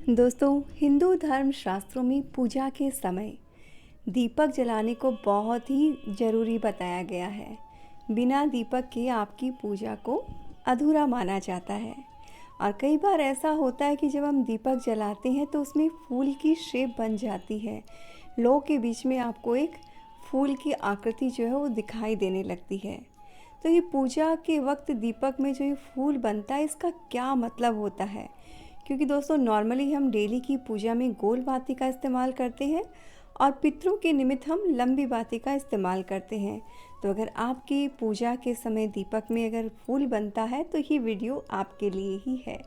दोस्तों, हिंदू धर्म शास्त्रों में पूजा के समय दीपक जलाने को बहुत ही ज़रूरी बताया गया है। बिना दीपक के आपकी पूजा को अधूरा माना जाता है। और कई बार ऐसा होता है कि जब हम दीपक जलाते हैं तो उसमें फूल की शेप बन जाती है। लोगों के बीच में आपको एक फूल की आकृति जो है वो दिखाई देने लगती है। तो ये पूजा के वक्त दीपक में जो ये फूल बनता है, इसका क्या मतलब होता है? क्योंकि दोस्तों, नॉर्मली हम डेली की पूजा में गोल बाती का इस्तेमाल करते हैं और पितरों के निमित्त हम लंबी बाती का इस्तेमाल करते हैं। तो अगर आपकी पूजा के समय दीपक में अगर फूल बनता है तो ये वीडियो आपके लिए ही है।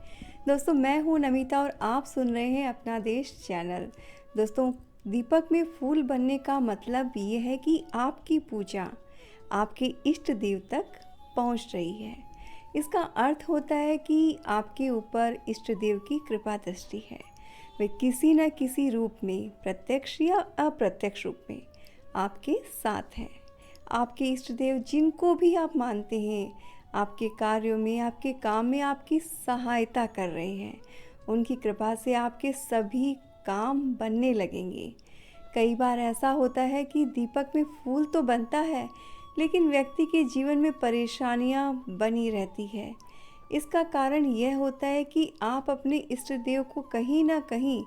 दोस्तों, मैं हूँ नमिता और आप सुन रहे हैं अपना देश चैनल। दोस्तों, दीपक में फूल बनने का मतलब ये है कि आपकी पूजा आपके इष्ट देव तक पहुँच रही है। इसका अर्थ होता है कि आपके ऊपर इष्ट देव की कृपा दृष्टि है। वे किसी न किसी रूप में, प्रत्यक्ष या अप्रत्यक्ष रूप में आपके साथ हैं। आपके इष्ट देव जिनको भी आप मानते हैं, आपके कार्यों में, आपके काम में आपकी सहायता कर रहे हैं। उनकी कृपा से आपके सभी काम बनने लगेंगे। कई बार ऐसा होता है कि दीपक में फूल तो बनता है, लेकिन व्यक्ति के जीवन में परेशानियां बनी रहती है। इसका कारण यह होता है कि आप अपने इष्ट देव को कहीं ना कहीं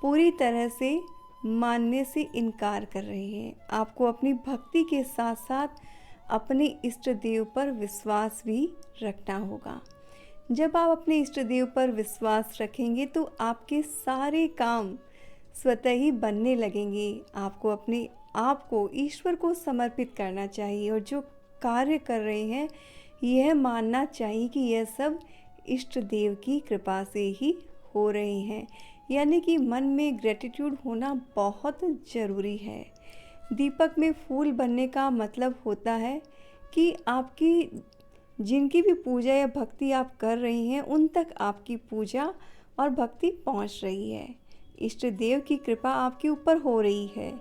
पूरी तरह से मानने से इनकार कर रहे हैं। आपको अपनी भक्ति के साथ साथ अपने इष्ट देव पर विश्वास भी रखना होगा। जब आप अपने इष्ट देव पर विश्वास रखेंगे तो आपके सारे काम स्वतः ही बनने लगेंगे। आपको अपने आपको ईश्वर को समर्पित करना चाहिए और जो कार्य कर रहे हैं यह मानना चाहिए कि यह सब इष्ट देव की कृपा से ही हो रहे हैं। यानी कि मन में ग्रेटिट्यूड होना बहुत ज़रूरी है। दीपक में फूल बनने का मतलब होता है कि आपकी जिनकी भी पूजा या भक्ति आप कर रही हैं उन तक आपकी पूजा और भक्ति पहुंच रही है। इष्ट देव की कृपा आपके ऊपर हो रही है।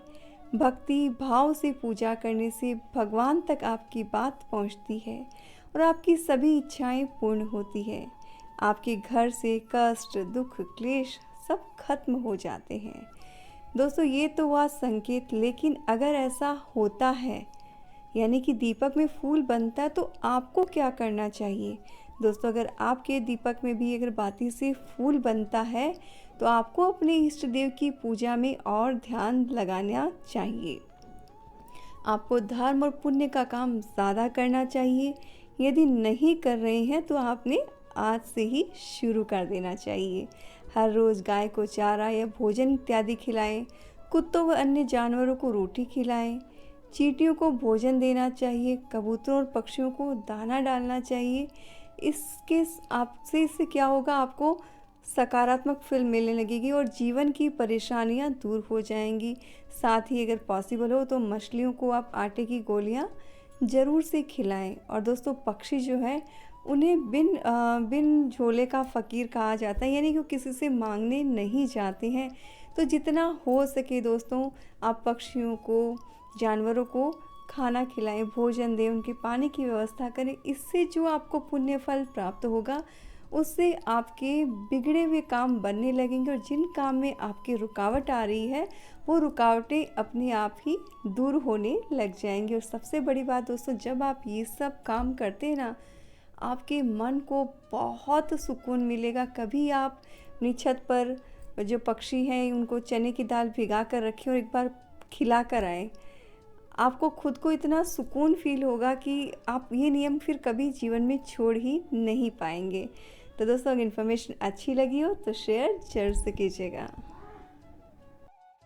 भक्ति भाव से पूजा करने से भगवान तक आपकी बात पहुंचती है और आपकी सभी इच्छाएं पूर्ण होती है। आपके घर से कष्ट, दुख, क्लेश सब खत्म हो जाते हैं। दोस्तों, ये तो हुआ संकेत, लेकिन अगर ऐसा होता है यानी कि दीपक में फूल बनता है तो आपको क्या करना चाहिए? दोस्तों, अगर आपके दीपक में भी अगर बाती से फूल बनता है तो आपको अपने इष्ट देव की पूजा में और ध्यान लगाना चाहिए। आपको धर्म और पुण्य का काम ज़्यादा करना चाहिए। यदि नहीं कर रहे हैं तो आपने आज से ही शुरू कर देना चाहिए। हर रोज़ गाय को चारा या भोजन इत्यादि खिलाएं। कुत्तों व अन्य जानवरों को रोटी खिलाएं। चींटियों को भोजन देना चाहिए। कबूतरों और पक्षियों को दाना डालना चाहिए। इससे क्या होगा, आपको सकारात्मक फल मिलने लगेगी और जीवन की परेशानियां दूर हो जाएंगी। साथ ही अगर पॉसिबल हो तो मछलियों को आप आटे की गोलियां ज़रूर से खिलाएं। और दोस्तों, पक्षी जो है उन्हें बिन झोले का फ़कीर कहा जाता है, यानी कि वो किसी से मांगने नहीं जाते हैं। तो जितना हो सके दोस्तों, आप पक्षियों को, जानवरों को खाना खिलाएं, भोजन दें, उनके पानी की व्यवस्था करें। इससे जो आपको पुण्य फल प्राप्त होगा उससे आपके बिगड़े हुए काम बनने लगेंगे और जिन काम में आपकी रुकावट आ रही है वो रुकावटें अपने आप ही दूर होने लग जाएंगी। और सबसे बड़ी बात दोस्तों, जब आप ये सब काम करते हैं ना, आपके मन को बहुत सुकून मिलेगा। कभी आप अपनी छत पर जो पक्षी हैं उनको चने की दाल भिगा कर रखें और एक बार खिला कर आएँ। आपको खुद को इतना सुकून फील होगा कि आप ये नियम फिर कभी जीवन में छोड़ ही नहीं पाएंगे। तो दोस्तों, अगर इन्फॉर्मेशन अच्छी लगी हो तो शेयर जरूर से कीजिएगा।